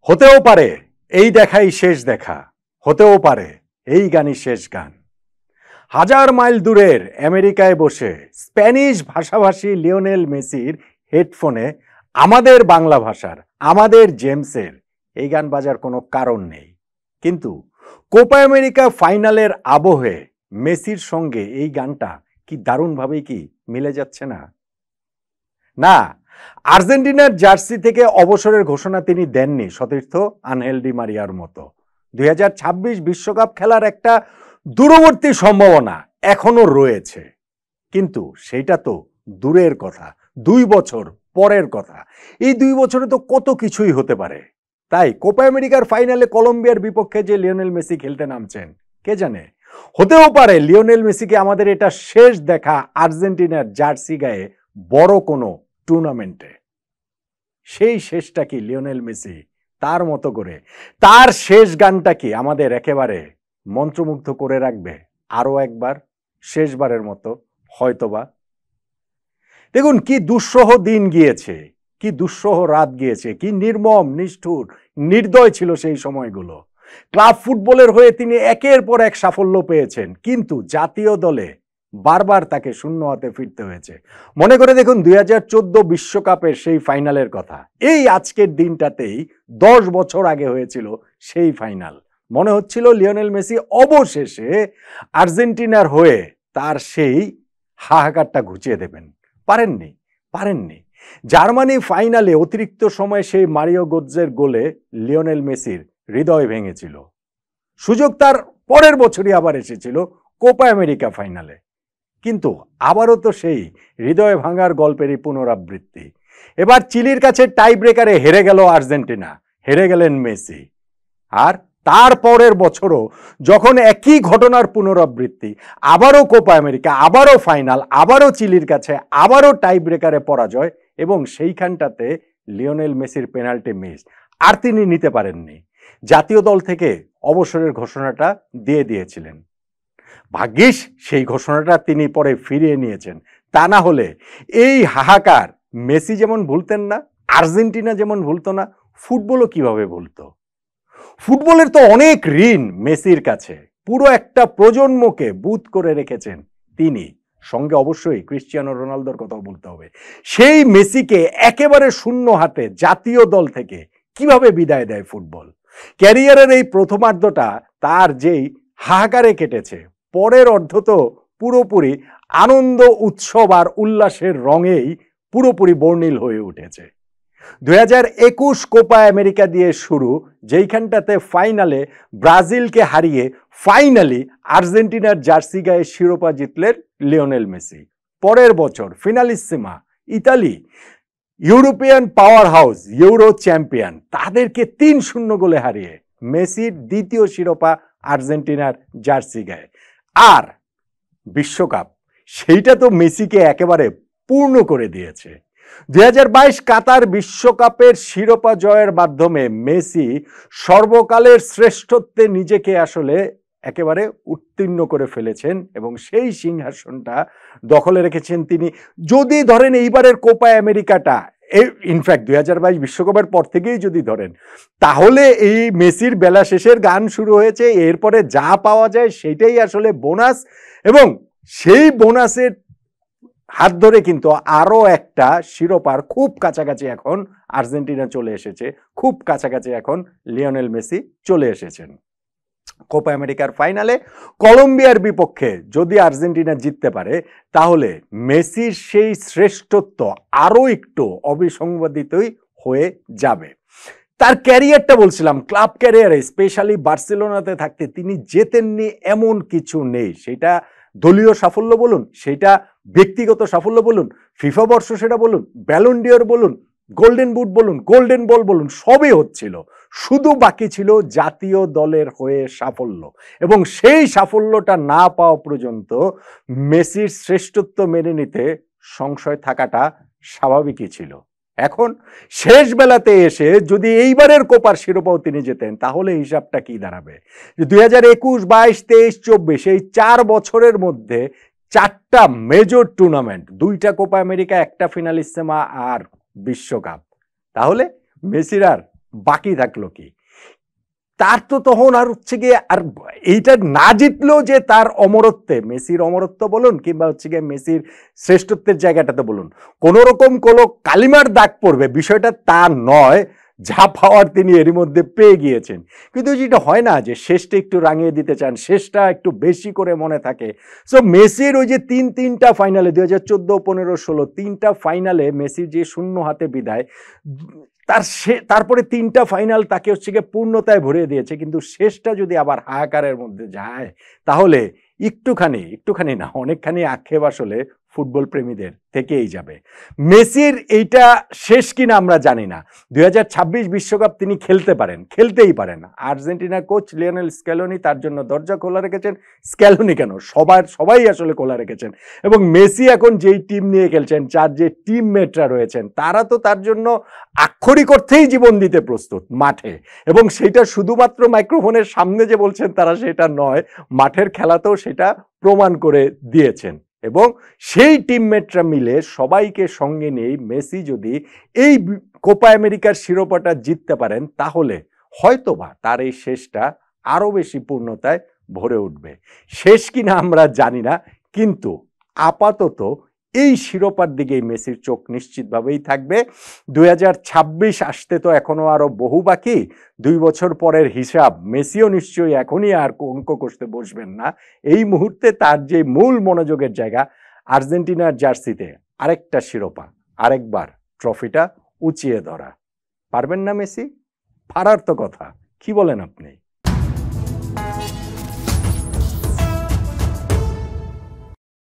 হতেও পারে এই দেখাই শেষ দেখা, হতেও পারে এই গানই শেষ গান। হাজার মাইল দূরের আমেরিকায় বসে স্প্যানিশ ভাষাভাষী লিওনেল মেসির হেডফোনে আমাদের বাংলা ভাষার, আমাদের জেমসের এই গান বাজার কোনো কারণ নেই। কিন্তু কোপা আমেরিকা ফাইনালের আবহে মেসির সঙ্গে এই গানটা কি দারুণভাবেই কি মিলে যাচ্ছে না? না, আর্জেন্টিনার জার্সি থেকে অবসরের ঘোষণা তিনি দেননি সতীর্থ আনহেল ডি মারিয়ার মতো। 2026 বিশ্বকাপ খেলার একটা দূরবর্তী সম্ভাবনা এখনো রয়েছে, কিন্তু সেইটা তো দূরের কথা, 2 বছর পরের কথা। এই 2 বছরে তো কত কিছুই হতে পারে। তাই কোপা আমেরিকার ফাইনালে কলম্বিয়ার বিপক্ষে যে লিওনেল মেসি খেলতে নামছেন, কে জানে হতেও পারে লিওনেল মেসিকে আমাদের এটা শেষ দেখা আর্জেন্টিনার জার্সি গায়ে বড় কোনো টুর্নামেন্টে। সেই শেষটা কি লিওনেল মেসি তার মতো করে তার শেষ গানটা কি আমাদের একেবারে মন্ত্রমুগ্ধ করে রাখবে আরো একবার, শেষবারের মতো হয়তোবা। দেখুন কি দুঃসহ দিন গিয়েছে, কি দুঃসহ রাত গিয়েছে, কি নির্মম, নিষ্ঠুর, নির্দয় ছিল সেই সময়গুলো। ক্লাব ফুটবলের হয়ে তিনি একের পর এক সাফল্য পেয়েছেন, কিন্তু জাতীয় দলে বারবার তাকে শূন্য হাতে ফিরতে হয়েছে। মনে করে দেখুন 2014 বিশ্বকাপের সেই ফাইনালের কথা। এই আজকের দিনটাতেই 10 বছর আগে হয়েছিল সেই ফাইনাল। মনে হচ্ছিল লিওনেল মেসি অবশেষে আর্জেন্টিনার হয়ে তার সেই হাহাকারটা ঘুচিয়ে দেবেন। পারেননি। জার্মানি ফাইনালে অতিরিক্ত সময়ে সেই মারিও গোৎজের গোলে লিওনেল মেসির হৃদয় ভেঙেছিল। সুযোগ তার পরের বছরই আবার এসেছিল কোপা আমেরিকা ফাইনালে, কিন্তু আবারও তো সেই হৃদয় ভাঙার গল্পেরই পুনরাবৃত্তি। এবার চিলির কাছে টাই ব্রেকারে হেরে গেল আর্জেন্টিনা, হেরে গেলেন মেসি। আর তার পরের বছরও যখন একই ঘটনার পুনরাবৃত্তি, আবারও কোপা আমেরিকা, আবারও ফাইনাল, আবারও চিলির কাছে, আবারও টাই ব্রেকারে পরাজয়, এবং সেইখানটাতে লিওনেল মেসির পেনাল্টি মিস, আর তিনি নিতে পারেননি। জাতীয় দল থেকে অবসরের ঘোষণাটা দিয়ে দিয়েছিলেন। ভাগ্যিস সেই ঘোষণাটা তিনি পরে ফিরিয়ে নিয়েছেন, তা না হলে এই হাহাকার মেসি যেমন ভুলতেন না, আর্জেন্টিনা যেমন ভুলতো না, ফুটবলও কিভাবে ভুলতো। ফুটবলের তো অনেক ঋণ মেসির কাছে, পুরো একটা প্রজন্মকে বুঁদ করে রেখেছেন তিনি। সঙ্গে অবশ্যই ক্রিশ্চিয়ানো রোনালদোর কথাও বলতে হবে। সেই মেসিকে একেবারে শূন্য হাতে জাতীয় দল থেকে কিভাবে বিদায় দেয় ফুটবল। ক্যারিয়ারের এই প্রথমার্ধটা তার যেই হাহাকারে কেটেছে, পরের অর্ধ তো পুরোপুরি আনন্দ, উৎসব আর উল্লাসের রঙেই পুরোপুরি বর্ণিল হয়ে উঠেছে। 2021 কোপা আমেরিকা দিয়ে শুরু, যেইখানটাতে ফাইনালে ব্রাজিলকে হারিয়ে ফাইনালি আর্জেন্টিনার জার্সি গায়ে শিরোপা জিতলেন লিওনেল মেসি। পরের বছর Finalissima Italy, European power house, euro champion, তাদেরকে 3-0 গোলে হারিয়ে মেসির দ্বিতীয় শিরোপা আর্জেন্টিনার জার্সি গায়ে। আর বিশ্বকাপ, সেইটা তো মেসিকে একেবারে পূর্ণ করে দিয়েছে। 2022 কাতার বিশ্বকাপের শিরোপা জয়ের মাধ্যমে মেসি সর্বকালের শ্রেষ্ঠত্বে নিজেকে আসলে একেবারে উত্তীর্ণ করে ফেলেছেন, এবং সেই সিংহাসনটা দখলে রেখেছেন তিনি। যদি ধরেন এইবারের কোপা আমেরিকাটা, ইনফ্যাক্ট 2022 বিশ্বকাপের পর থেকেই যদি ধরেন, তাহলে এই মেসির বেলা শেষের গান শুরু হয়েছে। এরপরে যা পাওয়া যায় সেটাই আসলে বোনাস, এবং সেই বোনাসের হাত ধরে কিন্তু আরো একটা শিরোপার খুব কাছাকাছি এখন আর্জেন্টিনা চলে এসেছে, খুব কাছাকাছি এখন লিওনেল মেসি চলে এসেছেন। কোপা আমেরিকার ফাইনালে কলম্বিয়ার বিপক্ষে যদি আর্জেন্টিনা জিততে পারে, তাহলে মেসির সেই শ্রেষ্ঠত্ব আরো একটু অবিসংবাদিতই হয়ে যাবে। তার ক্যারিয়ারটা বলছিলাম, ক্লাব ক্যারিয়ারে স্পেশালি বার্সেলোনাতে থাকতে তিনি জেতেননি এমন কিছু নেই। সেটা দলীয় সাফল্য বলুন, সেটা ব্যক্তিগত সাফল্য বলুন, ফিফা বর্ষ সেটা বলুন, ব্যালন ডিওর বলুন, গোল্ডেন বুট বলুন, গোল্ডেন বল বলুন, সবই হচ্ছিল। শুধু বাকি ছিল জাতীয় দলের হয়ে সাফল্য, এবং সেই সাফল্যটা না পাওয়া পর্যন্ত মেসির শ্রেষ্ঠত্ব মেনে নিতে সংশয় থাকাটা স্বাভাবিকই ছিল। এখন শেষ বেলাতে এসে যদি এইবারের কোপার শিরোপাও তিনি জেতেন, তাহলে হিসাবটা কি দাঁড়াবে? 2021, 22, 23, 24 এই 4 বছরের মধ্যে 4টা মেজর টুর্নামেন্ট, 2টা কোপা আমেরিকা, একটা ফিনালিসিমা আর বিশ্বকাপ, তাহলে মেসির আর বাকি থাকলো কি? তার তো তখন আর হচ্ছে গিয়ে আর এইটা না জিতলেও যে তার অমরত্বে, মেসির অমরত্ব বলুন কিংবা হচ্ছে গিয়ে মেসির শ্রেষ্ঠত্বের জায়গাটাতে বলুন, কোনো রকম কোনো কালিমার দাগ পড়বে বিষয়টা তা নয়। যা পাওয়ার তিনি এরই মধ্যে পেয়ে গিয়েছেন। কিন্তু যেটা হয় না যে শেষটা একটু রাঙিয়ে দিতে চান, শেষটা একটু বেশি করে মনে থাকে। সো মেসির ওই যে তিনটা ফাইনালে 2014, 15, 16 তিনটা ফাইনালে মেসির যে শূন্য হাতে বিদায়, তারপরে তিনটা ফাইনাল তাকে হচ্ছে গিয়ে পূর্ণতায় ভরিয়ে দিয়েছে। কিন্তু শেষটা যদি আবার হাহাকারের মধ্যে যায় তাহলে একটুখানি না অনেকখানি আক্ষেপ আসলে ফুটবল প্রেমীদের থেকেই যাবে। মেসির এইটা শেষ কিনা আমরা জানি না। 2026 বিশ্বকাপ তিনি খেলতেই পারেন। আর্জেন্টিনার কোচ লিওনেল স্ক্যালোনি তার জন্য দরজা খোলা রেখেছেন। স্ক্যালোনি কেন, সবাই আসলে খোলা রেখেছেন। এবং মেসি এখন যেই টিম নিয়ে খেলছেন, যার যে টিমমেটরা রয়েছেন, তারা তো তার জন্য আক্ষরিক অর্থেই জীবন দিতে প্রস্তুত মাঠে। এবং সেটা শুধুমাত্র মাইক্রোফোনের সামনে যে বলছেন তারা সেটা নয়, মাঠের খেলাতেও সেটা প্রমাণ করে দিয়েছেন। এবং সেই টিমমেটরা মিলে সবাইকে সঙ্গে নিয়ে মেসি যদি এই কোপা আমেরিকার শিরোপাটা জিততে পারেন তাহলে হয়তোবা তার এই শেষটা আরো বেশি পূর্ণতায় ভরে উঠবে। শেষ কিনা আমরা জানি না, কিন্তু আপাতত এই শিরোপার দিকেই মেসির চোখ নিশ্চিতভাবেই থাকবে। 2026 আসতে তো এখনো আরো বহু বাকি। 2 বছর পরের হিসাব মেসিও নিশ্চয়ই এখনই আর অঙ্ক কষতে বসবেন না। এই মুহূর্তে তার যে মূল মনোযোগের জায়গা, আর্জেন্টিনার জার্সিতে আরেকটা শিরোপা, আরেকবার ট্রফিটা উঁচিয়ে ধরা। পারবেন না মেসি? পারার তো কথা। কি বলেন আপনি?